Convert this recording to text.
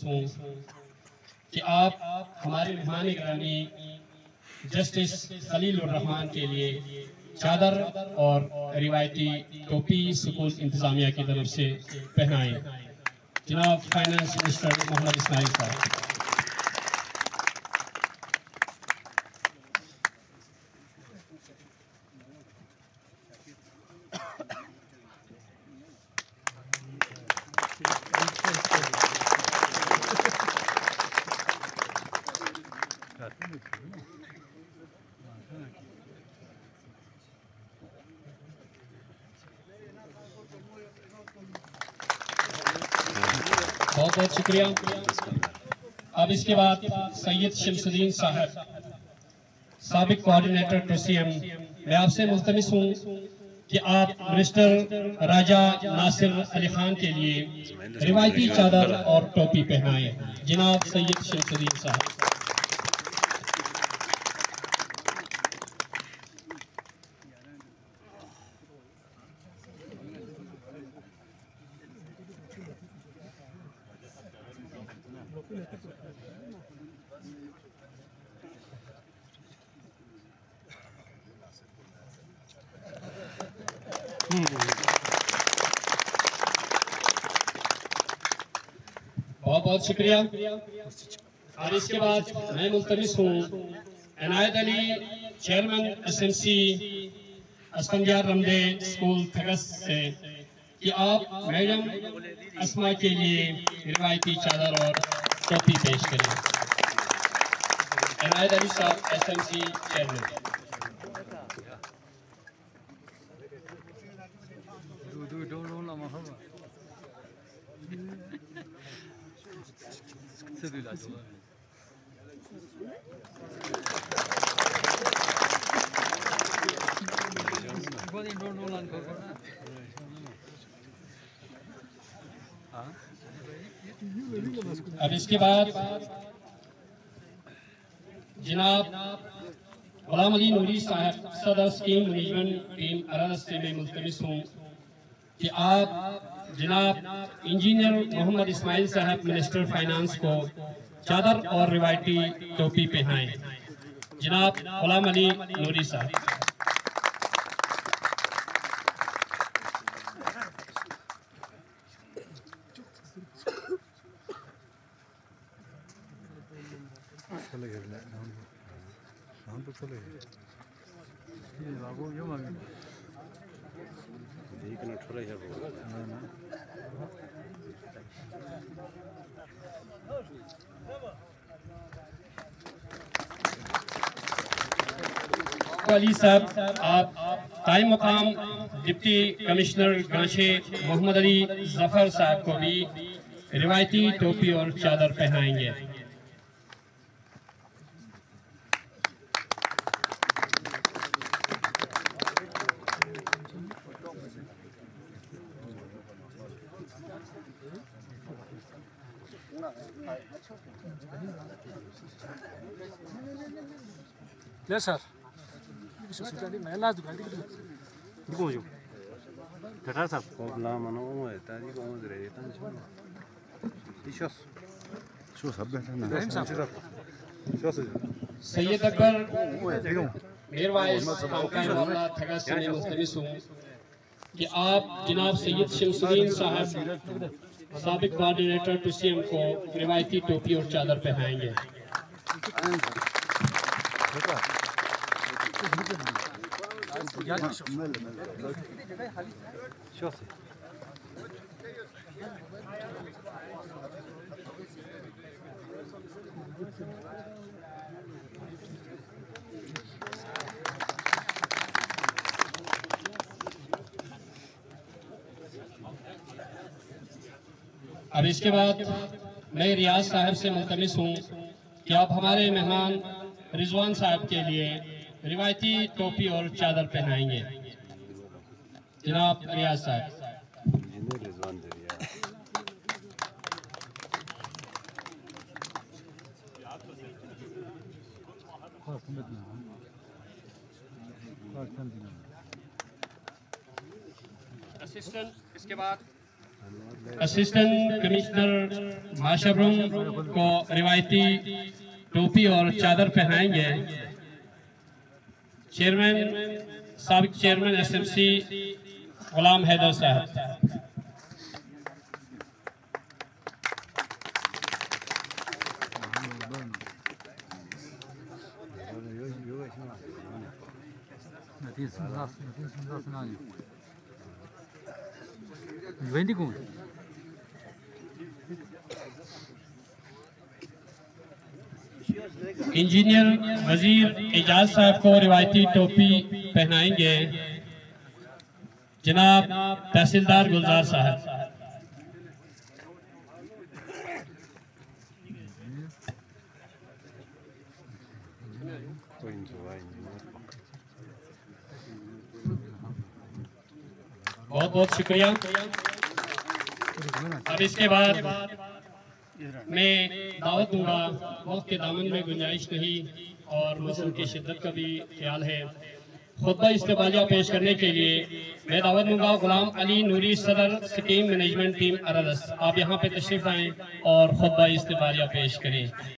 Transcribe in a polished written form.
मुल्तमिस हूँ कि आप हमारे मेहमान गिरामी जस्टिस खलील अलरहमान के लिए चादर और रिवायती टोपी स्कूल इंतजामिया की तरफ से पहनाएं। जनाब फाइनेंस मिनिस्टर मोहम्मद इस्माइल साहब। बहुत बहुत शुक्रिया। अब इसके बाद सैयद शमसुद्दीन साहब, साबिक कोऑर्डिनेटर TCM, मैं आपसे मुल्तमिस हूँ कि आप मिनिस्टर राजा नासिर अली खान के लिए रिवायती चादर और टोपी पहनाएं। जनाब सैयद शमसुद्दीन साहब। बहुत बहुत शुक्रिया। और इसके बाद मैं मुल्तमिस हूँ इनायत अली, चेयरमैन SMC अस्पंजार रमदे स्कूल थगस से, कि आप मैडम अस्मा के लिए रिवायती चादर और टोपी पेश करें। इनायत अली साहब, SMC चेयरमैन। अब इसके बाद जनाब गुलाम अली नूरी साहब, सदर स्कीम मैनेजमेंट टीम अरस से मैं मुल्तमिस हूँ कि आप जनाब इंजीनियर मोहम्मद इस्माइल साहब, मिनिस्टर फाइनेंस को चादर और रिवायती टोपी पहनाएं। जनाब गुलाम अली नूरी साहब। अली साहब, आप ताई मुकाम डिप्टी कमिश्नर गंगचे मोहम्मद अली जफर साहब को भी रिवायती टोपी और चादर पहनाएंगे। सर सैयद अकबर मेरवाइज थगस से मुल्तमिस हूँ कि आप जनाब सैयद शमसुद्दीन साहब, साबिक कोऑर्डिनेटर TCM को रिवायती टोपी और चादर पहनाएंगे। अब इसके बाद मैं रियाज साहब से मुल्तमिस हूँ कि आप हमारे मेहमान रिजवान साहब के लिए रिवायती टोपी और चादर पहनाएंगे। जनाब रियाज साहब। असिस्टेंट इसके बाद असिस्टेंट कमिश्नर माशरूम को रिवायती टोपी और चादर पहनाएंगे। साबिक चेयरमैन SMC गुलाम हैदर साहब। इंजीनियर वजीर एजाज साहब को रिवायती टोपी पहनाएंगे जनाब तहसीलदार गुलजार साहब। बहुत बहुत शुक्रिया। अब इसके बाद मैं दावत दूंगा, वक्त के दामन में गुंजाइश नहीं और मौसम की शिद्दत का भी ख्याल है। खुतबा इस्तेमालिया पेश करने के लिए मैं दावत दूंगा गुलाम अली नूरी, सदर स्कीम मैनेजमेंट टीम अरदस। आप यहाँ पे तशरीफ आएँ और खुतबा इस्तेमालिया पेश करें।